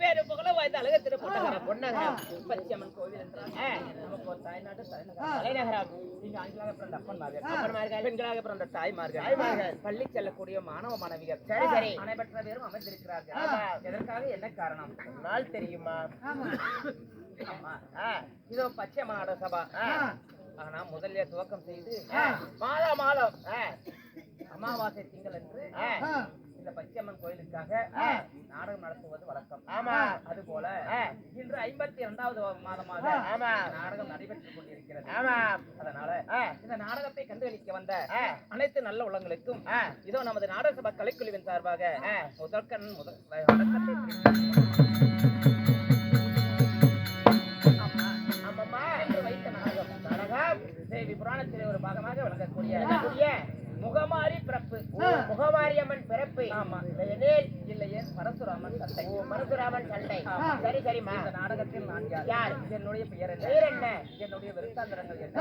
பேரு புகழ வாய்ந்த அழகு திருப்பூர் பொன்னகரம் பச்சையம்மன் கோவில் என்றால் நமக்கு ஒரு தாய்நாடு தலைநகரம். இங்கு ஆண்களாக பிறந்த அப்பன்மார்கள், பெண்களாக பிறந்த தாய்மார்கள், பள்ளி செல்லக்கூடிய மாணவ மாணவிகள் அனைவற்ற பேரும் அமைந்திருக்கிறார்கள். எதற்காக என்ன காரணம் நாள் தெரியுமா? இதோ பச்சையம்மன் நாடக சபா. ஆனா முதல்ல துவக்கம் செய்து மாதம் அமாவாசை திங்கள் என்று இந்த பச்சையம்மன் கோயிலுக்காக நாடகம் நடத்துவது வழக்கம். அது போல இன்று 52வது மாதமாக நாடகம் நடைபெற்றுக் கொண்டிருக்கிறது. அதனால இந்த நாடகத்தை கண்டுகளிக்க வந்த அனைத்து நல்ல உள்ளங்களுக்கும் இதோ நமது நாடக சபா கலைக்குழுவின் சார்பாக முதற்கண் வணக்கத்தை தேவி புராணத்திலே ஒரு பாகமாக விளங்கக்கூடிய முகமாரி பிறப்பு, முகமாரியம்மன் பிறப்பு. ஆமா, இல்லையே பரசுராமன் சண்டை. பரசுராமன் சண்டை. சரி சரிமா. இந்த நாடகத்தில் நான் யார்? என்னுடைய பெயர் என்ன? என்னுடைய விருத்தாந்தரங்கள் என்ன?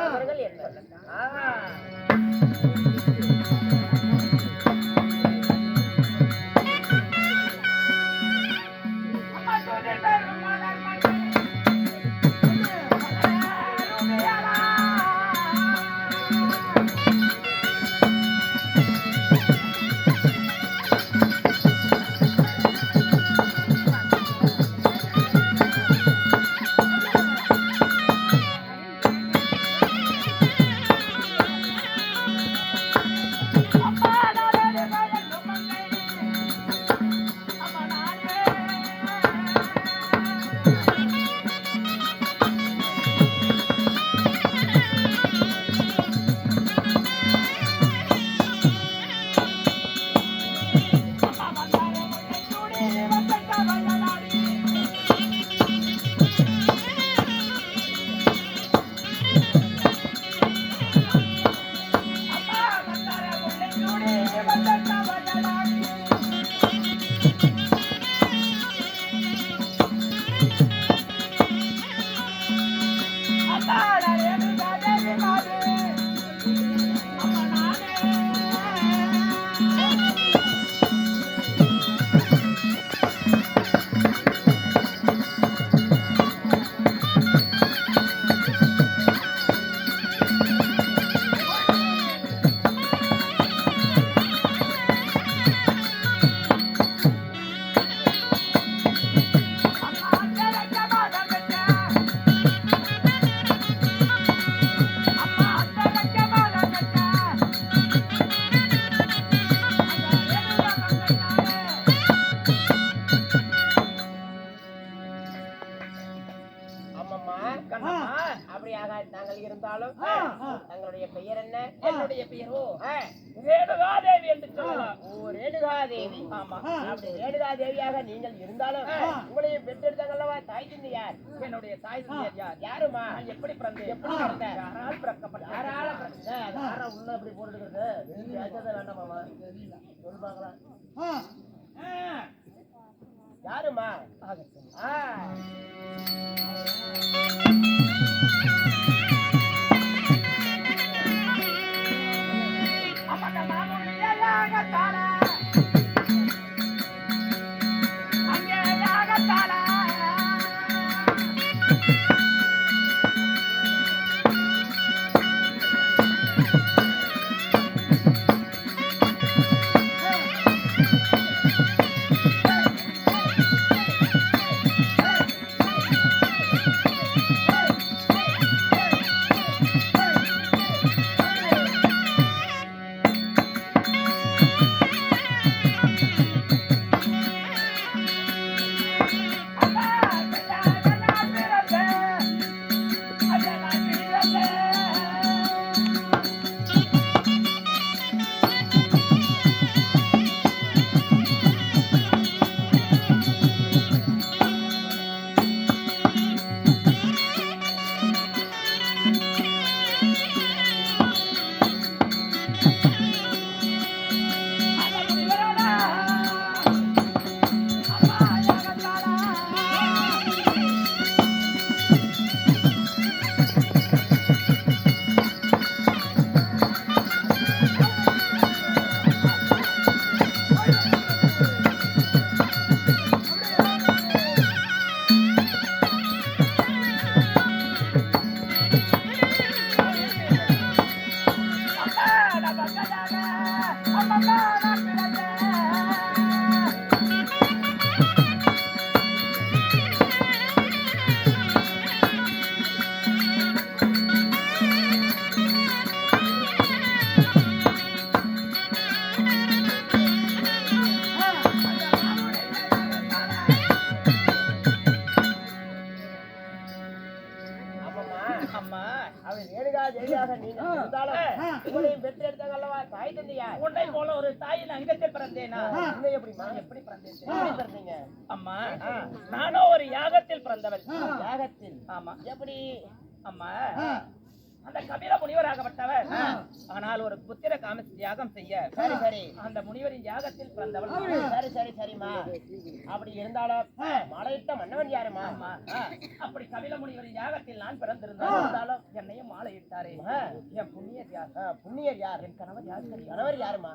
நாங்கள் இருந்தாலும் தங்களுடைய பெயர் என்ன? என்னுடைய பெயரோ ரேணுகாதேவி என்று சொல்லலாம். ஓ, ரேணுகாதேவி. ஆமா, அப்படி ரேணுகாதேவியாக நீங்கள் இருந்தாலும் உங்களையும் பெற்றெடுத்தாங்கல்லவா தாய் தந்தை யார்? என்னுடைய தாய் தந்தை யார்? யாருமா? எப்படி பிறந்தேன்? எப்படி பிறந்தேன்? யாரால் பிறக்கப்பட்ட? யாரால பிறந்த? யாரா உள்ள அப்படி போட்டுக்கிறது? வேண்டாமாமா சொல்லு பாக்கலாம். யாருமா? தேவியாக நீங்க இருந்தாலும் உங்களையும் பெற்றெடுத்தாங்க அல்லவா தாய் தந்தையா? உன்னை போல ஒரு தாயின் அங்கத்தில் பிறந்தேனா? இன்னும் எப்படிமா? எப்படி பிறந்தேன்? எப்படி பிறந்தீங்க? அம்மா நானோ ஒரு யாகத்தில் பிறந்தவள். யாகத்தில்? ஆமா. எப்படி? அம்மா அந்த கபில முனிவராகப்பட்டவர் ஆனால் ஒரு புத்திர காம யாகம் செய்ய சரி சரி அந்த முனிவரின் யாகத்தில் பிறந்தவள். சரி சரி சரிம்மா. அப்படி இருந்தாலும் மாலையிட்ட மன்னவன் யாருமா? அப்படி கபில முனிவரின் யாகத்தில் நான் பிறந்திருந்தாலும் என்னையும் மாலையிட்டாரே என் புண்ணியர் யார்? புண்ணியர் யார்? என் கணவர் யார்? கணவர் யாருமா?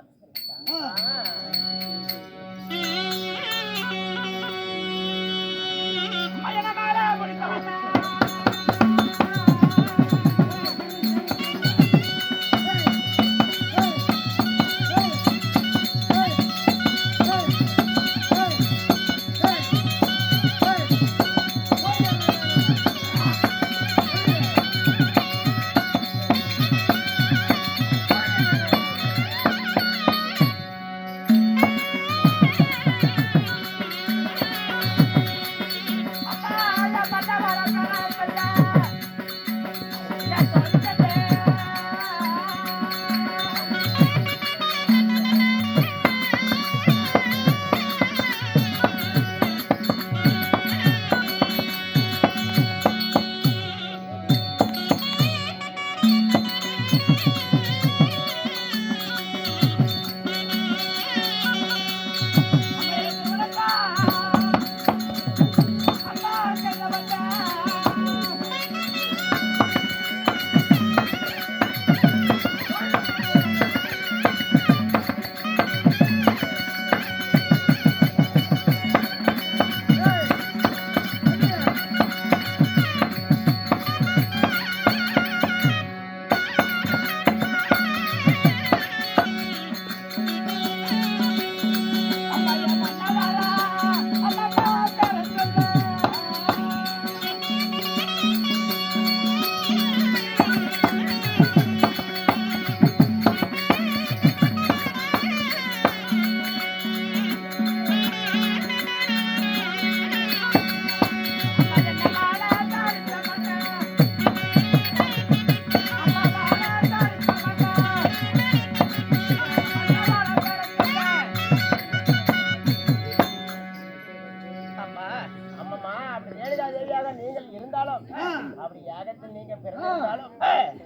அப்படி யாகத்தில் நீங்க பிறந்தாலும்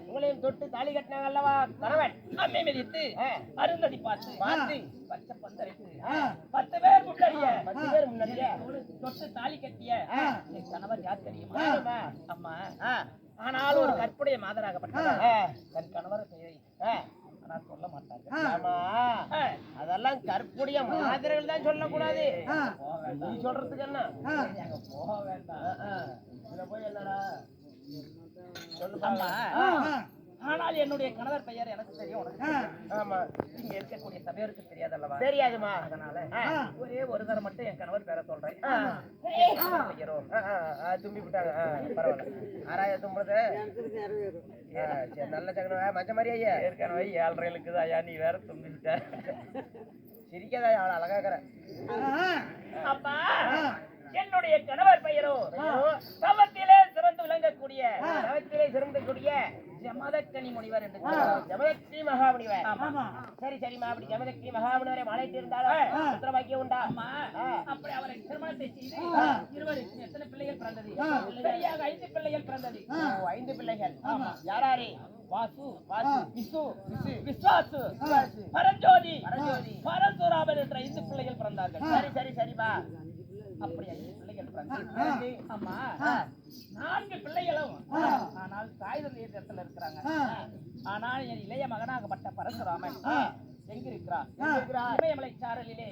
உங்களையும் தொட்டு தாலி கட்டினாங்க அல்லவா கணவன்? அம்மை மிதித்து அருந்ததி பார்த்து பார்த்து பச்சை பந்தரைத்து 10 பேர் முன்னாடியே 10 பேர் முன்னாடியே தொட்டு தாலி கட்டிய என் கணவர் யார் தெரியுமா? அம்மா ஆனால் ஒரு கற்புடைய மாதராகப்பட்டவர் தன் கணவர் பெயரை ஆனால் சொல்ல மாட்டாங்க. ஆமா, அதெல்லாம் கற்புடைய மாதிரிகள் தான் சொல்லக்கூடாது. நீ சொல்றதுக்கு என்ன? அங்க போக வேண்டாம். இதுல போய் என்னடா சொல்லுமா? ஆனால் என்னுடைய கணவர் பெயர் எனக்கு தெரியும், உனக்கு தெரியும். ஆமா, இங்க இருக்கக்கூடிய சபையருக்கு தெரியாதல்லவா? தெரியாதுமா. அதனால ஒரே ஒரு தடவை மட்டும் என் கணவர் பேரை சொல்றேன். பெயரோ தும்பி விட்டாங்க. பரவாயில்ல. ஆராய தும்புறது நல்ல சக்கர மஞ்ச மாதிரி ஐயா ஏற்கனவே 7:30 இருக்குது. ஐயா நீ வேற தும்பி விட்ட. சிரிக்காதா? அவளை அழகா இருக்கிற. அப்பா என்னுடைய கணவர் பெயரோ தவத்திலே சிறந்து விளங்கக்கூடிய ஜமதக்கனி முனிவர் என்று ஜமதக்னி மகாமுனிவர். சரி சரிமா. அப்படி ஜமதக்னி மகாமுனிவரை மாலையிட்டு இருந்தாலும் புத்திரபாக்கியம் உண்டா? அப்படி அவரை திருமணத்தை செய்து இருவருக்கு எத்தனை பிள்ளைகள் பிறந்தது? சரியாக 5 பிள்ளைகள் பிறந்தது. 5 பிள்ளைகள். யாராரு? வாசு, வாசு, விசு, விஸ்வாசு, பரஞ்சோதி, பரசுராமன் என்ற 5 பிள்ளைகள் பிறந்தார்கள். சரி சரி சரிமா. அப்படி 5 பிள்ளைகள் பிறந்தார்கள். அம்மா 4 பிள்ளைகளும் ஆனால் தாய் தந்தைய இடத்துல இருக்கிறாங்க. ஆனால் என் இளைய மகனாகப்பட்ட பரசுராமன் எங்க இருக்கிறார்? இமயமலை சாரலிலே